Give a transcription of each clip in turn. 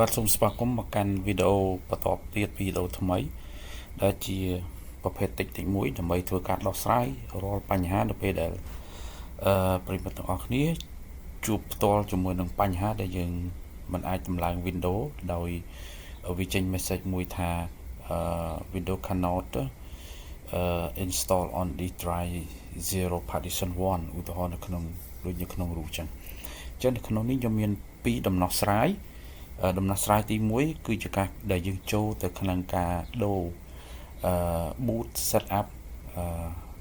បាទសូមស្វាគមន៍មកកាន់វីដេអូបន្តទៀតវីដេអូថ្មីដែលជាប្រភេទតិចមួយដើម្បីធ្វើការដោះស្រាយរាល់បញ្ហានៅពេលដែលប្រិយមិត្តទាំងអស់គ្នាជួបផ្ទាល់ជាមួយនឹងបញ្ហាដែលយើងមិនអាចតម្លើង Windows ដោយវាចេញ message មួយថា Windows cannot install on this drive 0 partition 1 ឧទាហរណ៍នៅក្នុងដូចនៅក្នុងរូបចឹងនៅក្នុងនេះខ្ញុំមាន2ដំណោះស្រាយដំណោះស្រាយទី1គឺជាការដែលយើងចូលទៅក្នុងការដូរboot setup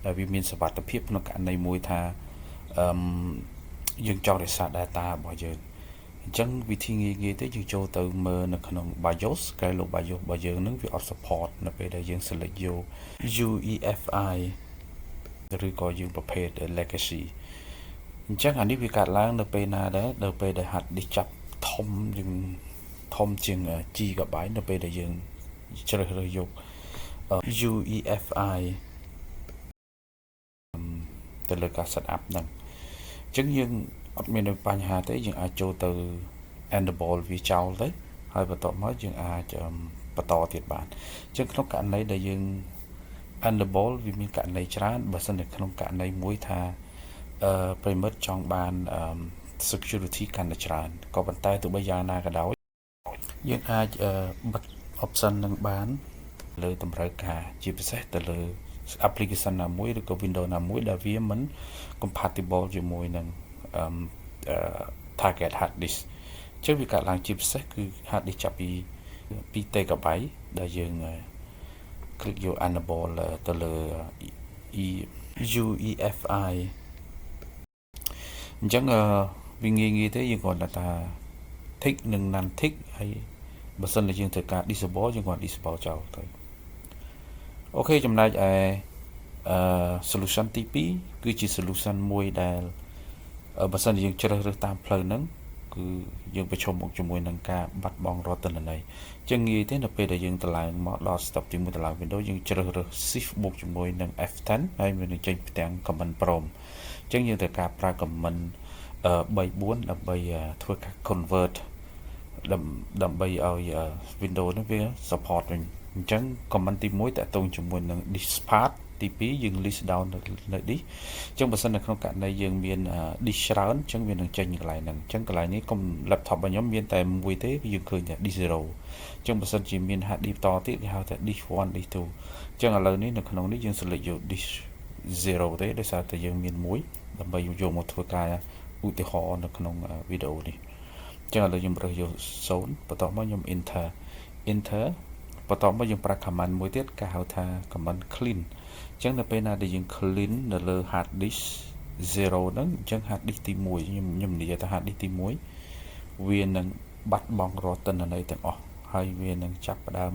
ដែលវាមានសុវត្ថិភាពក្នុងករណីមួយថាយើងចង់រក្សា data របស់យើងអញ្ចឹងវិធីងាយៗទៅយើងចូលទៅមើលនៅក្នុង BIOS ក្រៅលោក BIOS របស់យើងនឹងវាអត់ support នៅពេលដែលយើង select យក UEFI ឬក៏យើងប្រភេទ legacy អញ្ចឹងអានេះវាកាត់ឡើងនៅពេលណាដែរនៅពេលដែល hard disk ចាប់ធំយើងធំជាង GB នៅពេលដែលយើងជ្រើសរើសយក UEFI ទៅលើការ set up ហ្នឹងអញ្ចឹងយើងអត់មានបញ្ហាទេយើងអាចចូលទៅ enable វាចោលទៅហើយបន្ទាប់មកយើងអាចបន្តទៀតបានអញ្ចឹងក្នុងករណីដែលយើង enable វាមានករណីច្រើនបើសិននៅក្នុងករណីមួយថាប្រិមិត្តចង់បានsecurity កាន់តែច្រើនក៏ប៉ុន្តែទោះបីយ៉ាងណាក៏ដោយយើងអាចបិទ option នឹងបានលើតម្រូវការជាពិសេសទៅលើ application ណាមួយឬក៏ Windows ណាមួយដែលវាមិន compatible ជាមួយនឹងtarget hard disk ចឹងវាកាត់ឡើងជាពិសេសគឺ hard disk ចាប់ពី2 TB ដែលយើង click យក enable ទៅលើ UEFI អញ្ចឹងវាងាយទេយើងគ្រាន់តែថា tick និង non tick ហើយបើសិនជាយើងត្រូវការ disable យើងគ្រាន់ disable ចោលទៅអូខេចំណែកឯsolution ទី2គឺជា solution មួយដែលបើសិនជាយើងជ្រើសរើសតាមផ្លូវហ្នឹងគឺយើងប្រឈមមុខជាមួយនឹងការបាត់បង់រតនន័យអញ្ចឹងងាយទេនៅពេលដែលយើងតម្លើងមកដល់ step ទី1តម្លើង Windows យើងជ្រើសរើស shift បូកជាមួយនឹង F10 ហើយវានឹងចេញផ្ទាំង command prompt អញ្ចឹងយើងត្រូវការប្រើ command 3 4ដើម្បីធ្វើការ convert ដើម្បីឲ្យ Windows នេះវា support វិញអញ្ចឹង command ទី1តកតងជាមួយនឹង disk path ទី2យើង list down នៅ disk អញ្ចឹងបើសិននៅក្នុងករណីយើងមាន disk ច្រើនអញ្ចឹងវានឹងចេញកន្លែងហ្នឹងអញ្ចឹងកន្លែងនេះកុំ laptop របស់ខ្ញុំមានតែមួយទេយើងឃើញតែ disk 0អញ្ចឹងបើសិនជាមាន hard disk បន្តទៀតគេហៅថា disk 1 disk 2អញ្ចឹងឥឡូវនេះនៅក្នុងនេះយើង select យក disk 0ទេដោយសារតែយើងមានមួយដើម្បីយកមកធ្វើការឧទាហរណ៍នៅក្នុងវីដេអូនេះអញ្ចឹងឥឡូវខ្ញុំរើសយក0បន្ទាប់មកខ្ញុំ enter បន្ទាប់មកយើងប្រើ command មួយទៀតគេហៅថា command clean អញ្ចឹងនៅពេលណាដែលយើង clean នៅលើ hard disk 0ហ្នឹងអញ្ចឹង hard disk ទី1ខ្ញុំនិយាយថា hard disk ទី1វានឹងបាត់បង់រតនន័យទាំងអស់ហើយវានឹងចាប់ផ្ដើម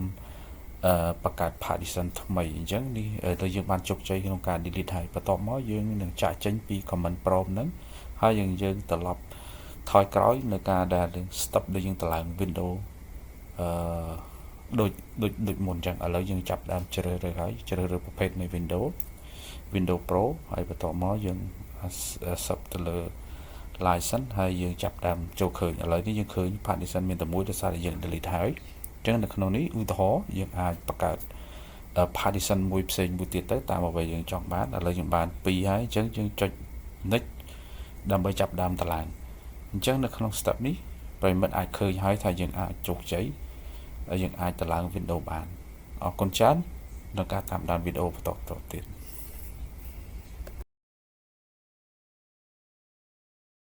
បង្កើត partition ថ្មីអញ្ចឹងនេះទៅយើងបានជោគជ័យក្នុងការ delete ហើយបន្ទាប់មកយើងនឹងចាក់ចេញពី command prompt ហ្នឹងហើយយើងត្រឡប់ថយក្រោយនៅការដែល step ដែលយើងតម្លើង Windows ដូចមុនអញ្ចឹងឥឡូវយើងចាប់ដើមជ្រើសរើសហើយជ្រើសរើសប្រភេទនៃ Windows Pro ហើយបន្ទាប់មកយើង sub ទៅលើ license ហើយយើងចាប់ដើមចូលឃើញឥឡូវនេះយើងឃើញ partition មានតែមួយដោយសារតែយើង delete ហើយអញ្ចឹងនៅក្នុងនេះឧទាហរណ៍យើងអាចបង្កើត partition មួយផ្សេងមួយទៀតទៅតាមអ្វីយើងចង់បានឥឡូវយើងបាន2ហើយអញ្ចឹងយើងចុច next ដើម្បីចាប់ដើមតម្លើងអញ្ចឹងនៅក្នុង step នេះប្រិមិត្តអាចឃើញហើយថាយើងអាចជោគជ័យហើយយើងអាចតម្លើង Windows បានអរគុណច្រើនក្នុងការតាមដានវីដេអូបន្តទៀត